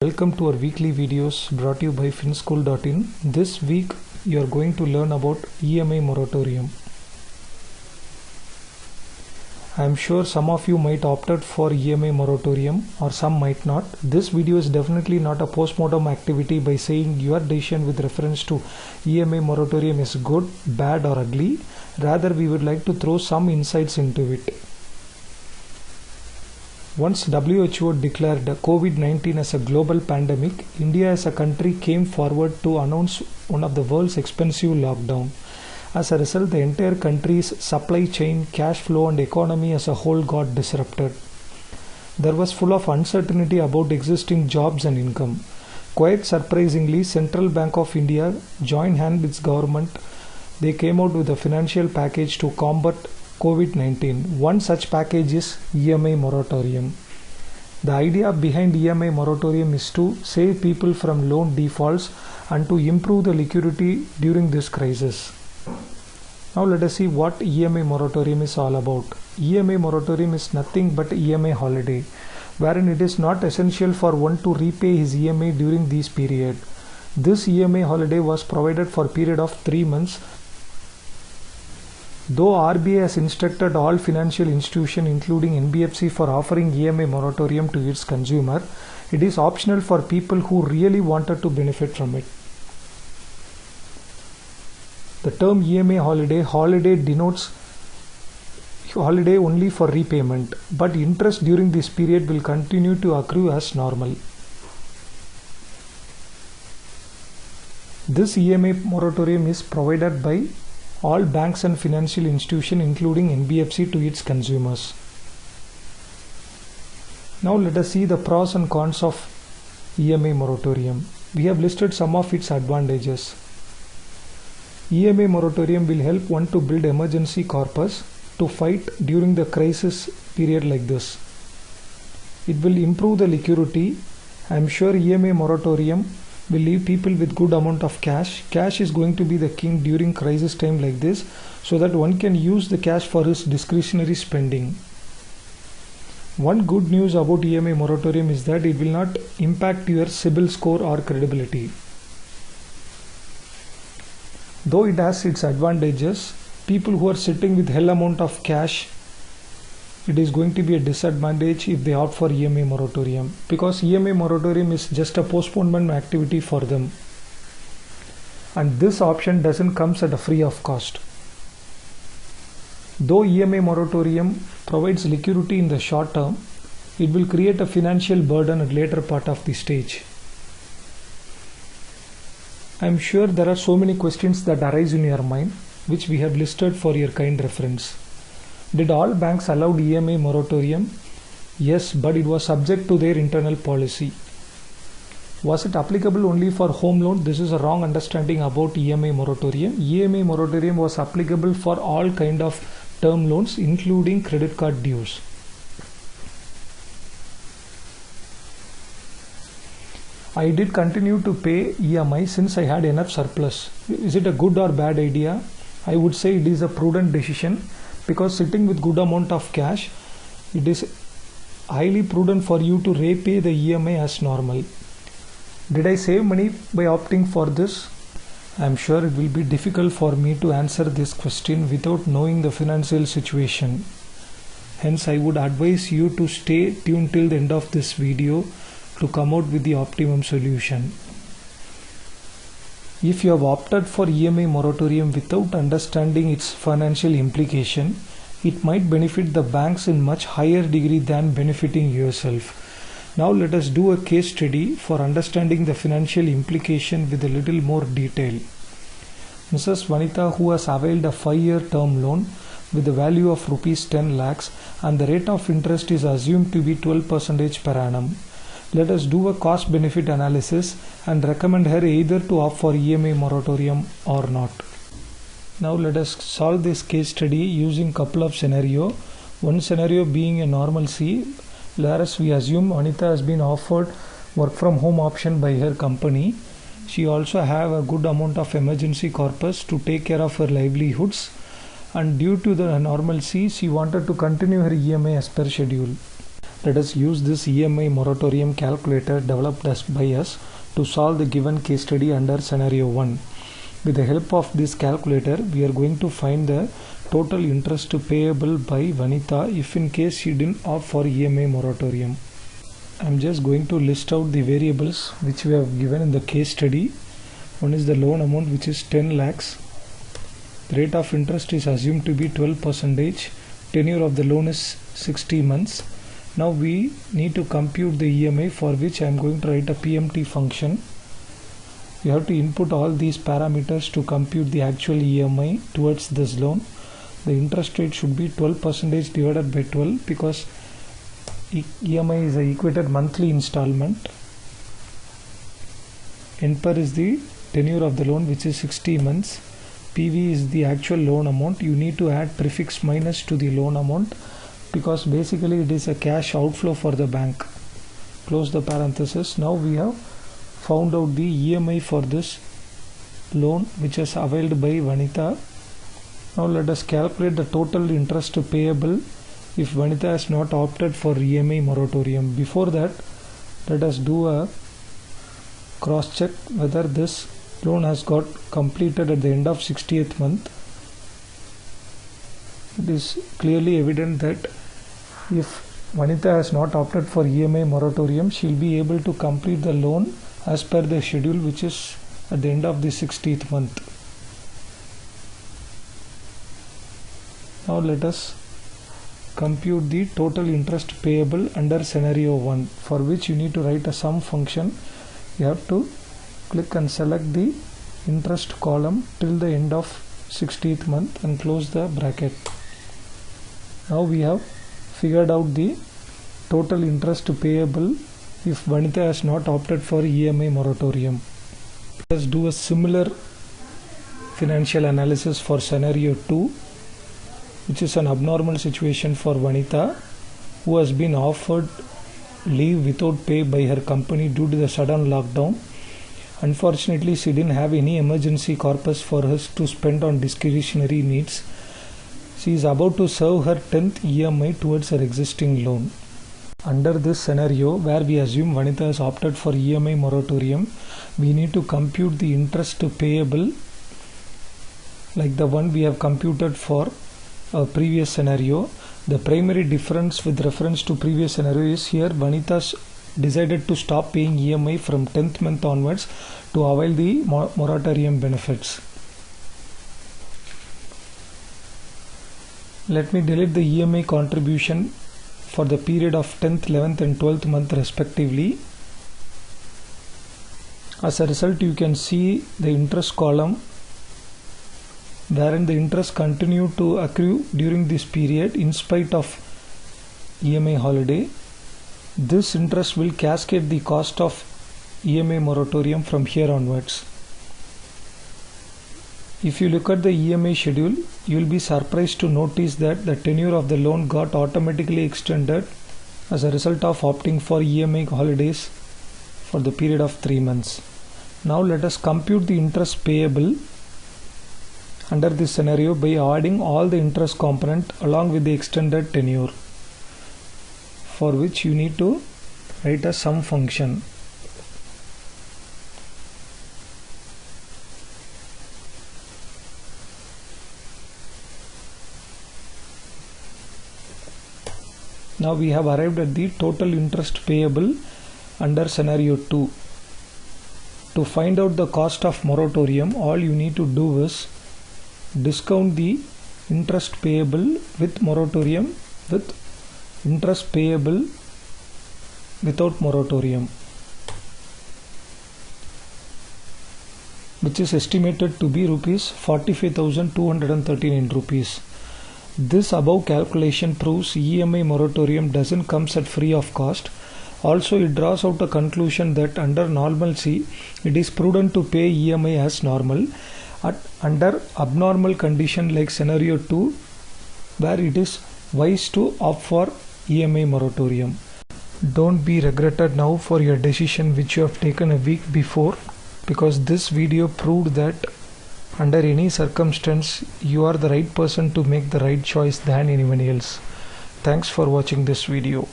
Welcome to our weekly videos brought to you by finschool.in. This week you are going to learn about EMI moratorium. I am sure some of you might opted for EMI moratorium or some might not. This video is definitely not a post-mortem activity by saying your decision with reference to EMI moratorium is good, bad or ugly. Rather, we would like to throw some insights into it. Once WHO declared COVID-19 as a global pandemic, India as a country came forward to announce one of the world's expensive lockdown. As a result, the entire country's supply chain, cash flow and economy as a whole got disrupted. There was full of uncertainty about existing jobs and income. Quite surprisingly, Central Bank of India joined hands with government. They came out with a financial package to combat COVID-19. One such package is EMI moratorium. The idea behind EMI moratorium is to save people from loan defaults and to improve the liquidity during this crisis. Now let us see what EMI moratorium is all about. EMI moratorium is nothing but EMI holiday, wherein it is not essential for one to repay his EMI during this period. This EMI holiday was provided for a period of 3 months. Though RBI has instructed all financial institutions including NBFC for offering EMI moratorium to its consumer, it is optional for people who really wanted to benefit from it. The term EMI holiday denotes holiday only for repayment, but interest during this period will continue to accrue as normal. This EMI moratorium is provided by all banks and financial institutions including NBFC to its consumers. Now let us see the pros and cons of EMI moratorium. We have listed some of its advantages. EMI moratorium will help one to build emergency corpus to fight during the crisis period like this. It will improve the liquidity. I am sure EMI moratorium will leave people with good amount of cash. Cash is going to be the king during crisis time like this, so that one can use the cash for his discretionary spending. One good news about EMI moratorium is that it will not impact your CIBIL score or credibility. Though it has its advantages, people who are sitting with hell amount of cash, it is going to be a disadvantage if they opt for EMI moratorium, because EMI moratorium is just a postponement activity for them, and this option doesn't come at a free of cost. Though EMI moratorium provides liquidity in the short term, it will create a financial burden at later part of the stage. I am sure there are so many questions that arise in your mind, which we have listed for your kind reference. Did all banks allow EMI moratorium? Yes, but it was subject to their internal policy. Was it applicable only for home loan? This is a wrong understanding about EMI moratorium. EMI moratorium was applicable for all kind of term loans, including credit card dues. I did continue to pay EMI since I had enough surplus. Is it a good or bad idea? I would say it is a prudent decision, because sitting with good amount of cash, it is highly prudent for you to repay the EMI as normal. Did I save money by opting for this? I am sure it will be difficult for me to answer this question without knowing the financial situation. Hence, I would advise you to stay tuned till the end of this video to come out with the optimum solution. If you have opted for EMI moratorium without understanding its financial implication, it might benefit the banks in much higher degree than benefiting yourself. Now let us do a case study for understanding the financial implication with a little more detail. Mrs. Vanitha, who has availed a 5-year term loan with the value of rupees 10 lakhs and the rate of interest is assumed to be 12% per annum. Let us do a cost benefit analysis and recommend her either to opt for EMI moratorium or not. Now let us solve this case study using couple of scenarios. One scenario being a normalcy, whereas we assume Anita has been offered work from home option by her company. She also have a good amount of emergency corpus to take care of her livelihoods, and due to the normalcy she wanted to continue her EMI as per schedule. Let us use this EMI moratorium calculator developed by us to solve the given case study under scenario 1. With the help of this calculator, we are going to find the total interest payable by Vanitha if in case she didn't opt for EMI moratorium. I am just going to list out the variables which we have given in the case study. One is the loan amount, which is 10 lakhs. The rate of interest is assumed to be 12%. Tenure of the loan is 60 months. Now we need to compute the EMI, for which I am going to write a PMT function. You have to input all these parameters to compute the actual EMI towards this loan. The interest rate should be 12% divided by 12 because EMI is an equated monthly installment. NPAR is the tenure of the loan, which is 60 months. PV is the actual loan amount. You need to add prefix minus to the loan amount because basically it is a cash outflow for the bank. Close the parenthesis. Now we have found out the EMI for this loan which is availed by Vanitha. Now let us calculate the total interest payable if Vanitha has not opted for EMI moratorium. Before that, let us do a cross check whether this loan has got completed at the end of 60th month. It is clearly evident that if Vanitha has not opted for EMI moratorium, she will be able to complete the loan as per the schedule, which is at the end of the 60th month. Now let us compute the total interest payable under scenario 1, for which you need to write a sum function. You have to click and select the interest column till the end of 60th month and close the bracket. Now we have figured out the total interest payable if Vanitha has not opted for EMI moratorium. Let us do a similar financial analysis for scenario 2, which is an abnormal situation for Vanitha, who has been offered leave without pay by her company due to the sudden lockdown. Unfortunately, she didn't have any emergency corpus for her to spend on discretionary needs. She is about to serve her 10th EMI towards her existing loan. Under this scenario, where we assume Vanitha has opted for EMI moratorium, we need to compute the interest payable like the one we have computed for a previous scenario. The primary difference with reference to previous scenario is here Vanitha decided to stop paying EMI from 10th month onwards to avail the moratorium benefits. Let me delete the EMI contribution for the period of 10th, 11th and 12th month respectively. As a result, you can see the interest column wherein the interest continued to accrue during this period in spite of EMI holiday. This interest will cascade the cost of EMI moratorium from here onwards. If you look at the EMI schedule, you will be surprised to notice that the tenure of the loan got automatically extended as a result of opting for EMI holidays for the period of 3 months. Now let us compute the interest payable under this scenario by adding all the interest component along with the extended tenure, for which you need to write a sum function. Now we have arrived at the total interest payable under scenario 2. To find out the cost of moratorium, all you need to do is discount the interest payable with moratorium with interest payable without moratorium, which is estimated to be rupees 45,239 rupees. This above calculation proves EMI moratorium doesn't come at free of cost. Also, it draws out a conclusion that under normalcy, it is prudent to pay EMI as normal. Under abnormal condition like scenario 2, where it is wise to opt for EMI moratorium. Don't be regretted now for your decision which you have taken a week before, because this video proved that under any circumstance you are the right person to make the right choice than anyone else. Thanks for watching this video.